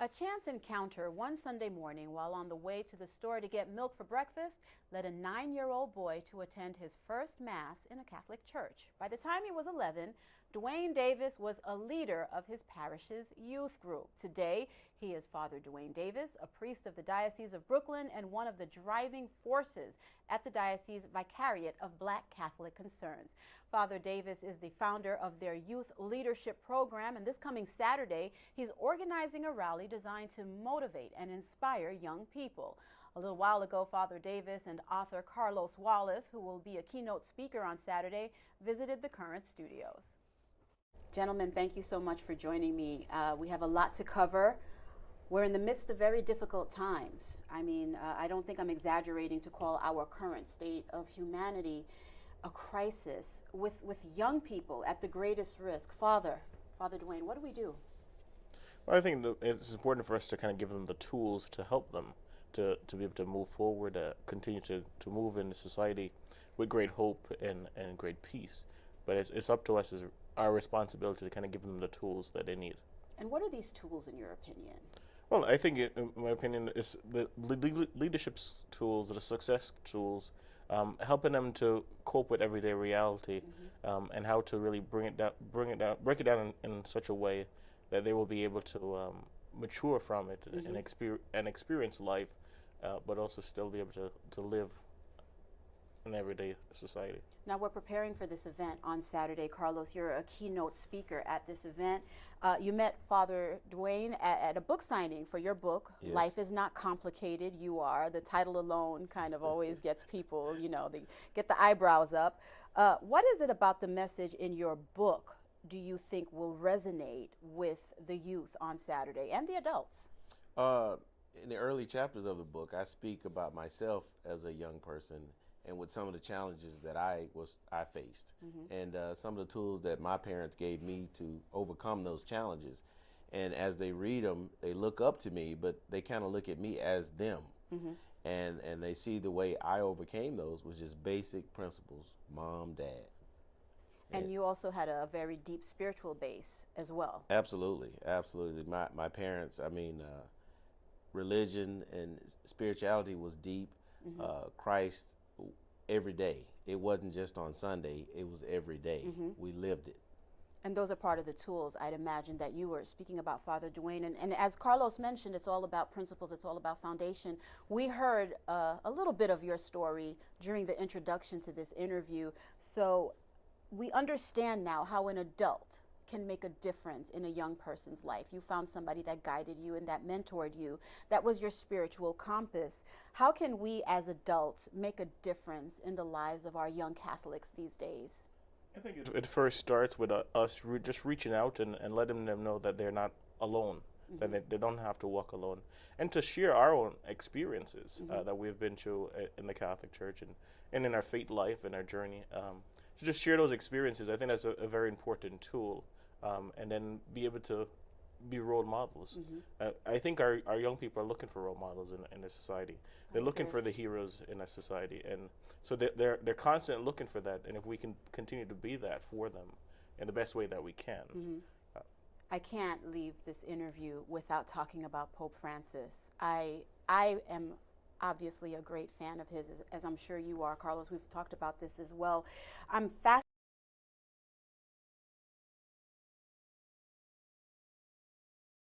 A chance encounter one Sunday morning while on the way to the store to get milk for breakfast led a 9-year-old boy to attend his first Mass in a Catholic church. By the time he was 11, Dwayne Davis was a leader of his parish's youth group. Today, he is Father Dwayne Davis, a priest of the Diocese of Brooklyn and one of the driving forces at the Diocese's Vicariate of Black Catholic Concerns. Father Davis is the founder of their youth leadership program, and this coming Saturday, he's organizing a rally designed to motivate and inspire young people. A little while ago, Father Davis and author Carlos Wallace, who will be a keynote speaker on Saturday, visited the Current studios. Gentlemen, thank you so much for joining me. We have a lot to cover. We're in the midst of very difficult times. I don't think I'm exaggerating to call our current state of humanity a crisis with young people at the greatest risk. Father Dwayne, what do we do? Well, I think it's important for us to kind of give them the tools to help them to be able to move forward, continue to move in society with great hope and great peace. But it's up to us as our responsibility to kind of give them the tools that they need. And what are these tools in your opinion? Well, I think, in my opinion, is the leadership tools, the success tools, helping them to cope with everyday reality, and how to really break it down in such a way that they will be able to mature from it and experience life, but also still be able to live in everyday society. Now we're preparing for this event on Saturday. Carlos, you're a keynote speaker at this event. You met Father Dwayne at a book signing for your book, Yes. Life is Not Complicated, You Are. The title alone kind of always gets people, they get the eyebrows up. What is it about the message in your book do you think will resonate with the youth on Saturday and the adults? In the early chapters of the book, I speak about myself as a young person and with some of the challenges that I faced, and some of the tools that my parents gave me to overcome those challenges. And as they read them, they look up to me, but they kind of look at me as them, and they see the way I overcame those, which is basic principles: mom, dad. And you also had a very deep spiritual base as well. Absolutely, absolutely. My parents, religion and spirituality was deep. Christ every day. It wasn't just on Sunday, it was every day. We lived it. And those are part of the tools, I'd imagine, that you were speaking about, Father Dwayne. And as Carlos mentioned, it's all about principles, it's all about foundation. We heard a little bit of your story during the introduction to this interview. So we understand now how an adult can make a difference in a young person's life. You found somebody that guided you and that mentored you. That was your spiritual compass. How can we as adults make a difference in the lives of our young Catholics these days? I think it first starts with us just reaching out and letting them know that they're not alone, that they don't have to walk alone, and to share our own experiences that we've been through in the Catholic Church and in our faith life and our journey. To just share those experiences, I think that's a very important tool. And then be able to be role models. I think our young people are looking for role models in the society. They're looking for the heroes in our society, and so they're constantly looking for that. And if we can continue to be that for them in the best way that we can. I can't leave this interview without talking about Pope Francis. I am obviously a great fan of his, as I'm sure you are, Carlos. We've talked about this as well. I'm fascinated